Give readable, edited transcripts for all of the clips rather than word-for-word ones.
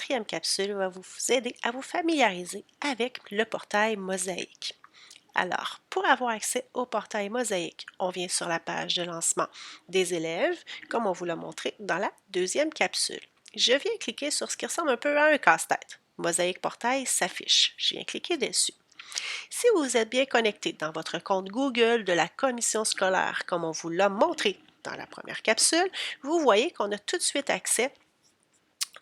quatrième capsule va vous aider à vous familiariser avec le portail Mosaïque. Alors, pour avoir accès au portail Mosaïque, on vient sur la page de lancement des élèves, comme on vous l'a montré dans la deuxième capsule. Je viens cliquer sur ce qui ressemble un peu à un casse-tête. Mosaïque Portail s'affiche. Je viens cliquer dessus. Si vous êtes bien connecté dans votre compte Google de la commission scolaire, comme on vous l'a montré dans la première capsule, vous voyez qu'on a tout de suite accès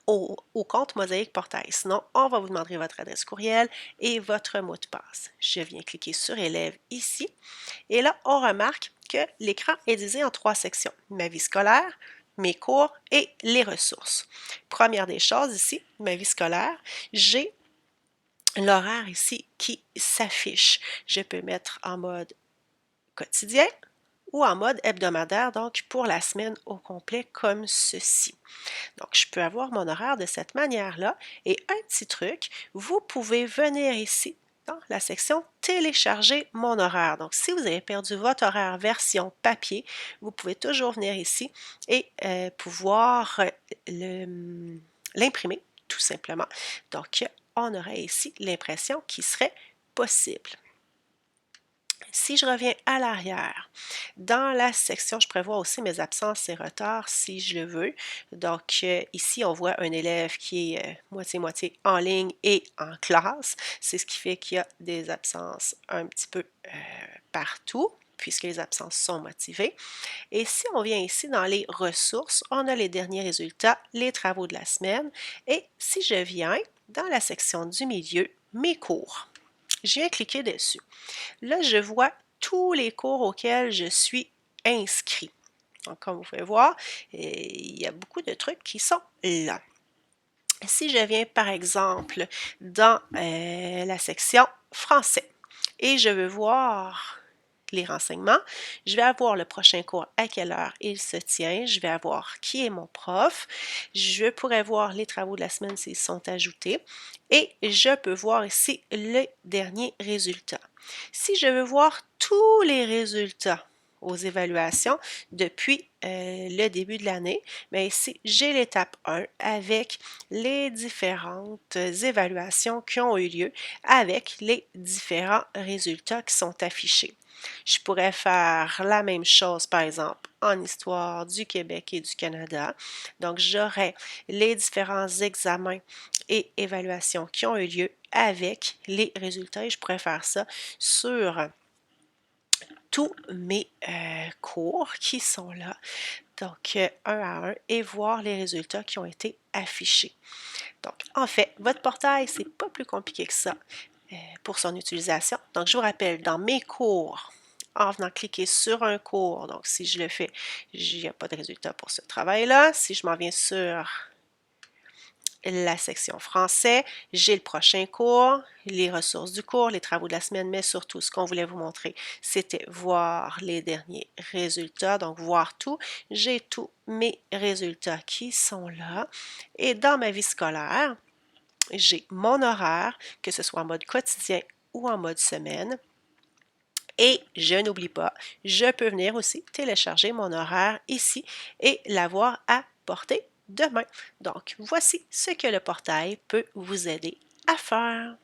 au compte Mosaïque Portail. Sinon, on va vous demander votre adresse courriel et votre mot de passe. Je viens cliquer sur Élèves ici. Et là, on remarque que l'écran est divisé en 3 sections. Ma vie scolaire, mes cours et les ressources. Première des choses ici, ma vie scolaire, j'ai l'horaire ici qui s'affiche. Je peux mettre en mode quotidien ou en mode hebdomadaire, donc pour la semaine au complet comme ceci. Donc, je peux avoir mon horaire de cette manière-là. Et un petit truc, vous pouvez venir ici dans la section télécharger mon horaire. Donc, si vous avez perdu votre horaire version papier, vous pouvez toujours venir ici et pouvoir l'imprimer tout simplement. Donc, on aurait ici l'impression qui serait possible. Si je reviens à l'arrière, dans la section, je prévois aussi mes absences et retards si je le veux. Donc, ici, on voit un élève qui est moitié-moitié en ligne et en classe. C'est ce qui fait qu'il y a des absences un petit peu partout, puisque les absences sont motivées. Et si on vient ici dans les ressources, on a les derniers résultats, les travaux de la semaine. Et si je viens dans la section du milieu, mes cours, je viens cliquer dessus. Là, je vois tous les cours auxquels je suis inscrit. Donc, comme vous pouvez voir, il y a beaucoup de trucs qui sont là. Si je viens, par exemple, dans la section français et je veux voir les renseignements, je vais avoir le prochain cours, à quelle heure il se tient, je vais avoir qui est mon prof, je pourrais voir les travaux de la semaine s'ils sont ajoutés et je peux voir ici les derniers résultats. Si je veux voir tous les résultats aux évaluations depuis le début de l'année, mais ici, j'ai l'étape 1 avec les différentes évaluations qui ont eu lieu avec les différents résultats qui sont affichés. Je pourrais faire la même chose, par exemple, en histoire du Québec et du Canada. Donc, j'aurais les différents examens et évaluations qui ont eu lieu avec les résultats et je pourrais faire ça sur tous mes cours qui sont là, donc un à un, et voir les résultats qui ont été affichés. Donc, en fait, votre portail, c'est pas plus compliqué que ça pour son utilisation. Donc, je vous rappelle, dans mes cours, en venant cliquer sur un cours, donc si je le fais, il n'y a pas de résultat pour ce travail-là. Si je m'en viens sur la section français, j'ai le prochain cours, les ressources du cours, les travaux de la semaine, mais surtout ce qu'on voulait vous montrer, c'était voir les derniers résultats, donc voir tout. J'ai tous mes résultats qui sont là. Et dans ma vie scolaire, j'ai mon horaire, que ce soit en mode quotidien ou en mode semaine. Et je n'oublie pas, je peux venir aussi télécharger mon horaire ici et l'avoir à portée de main. Donc, voici ce que le portail peut vous aider à faire.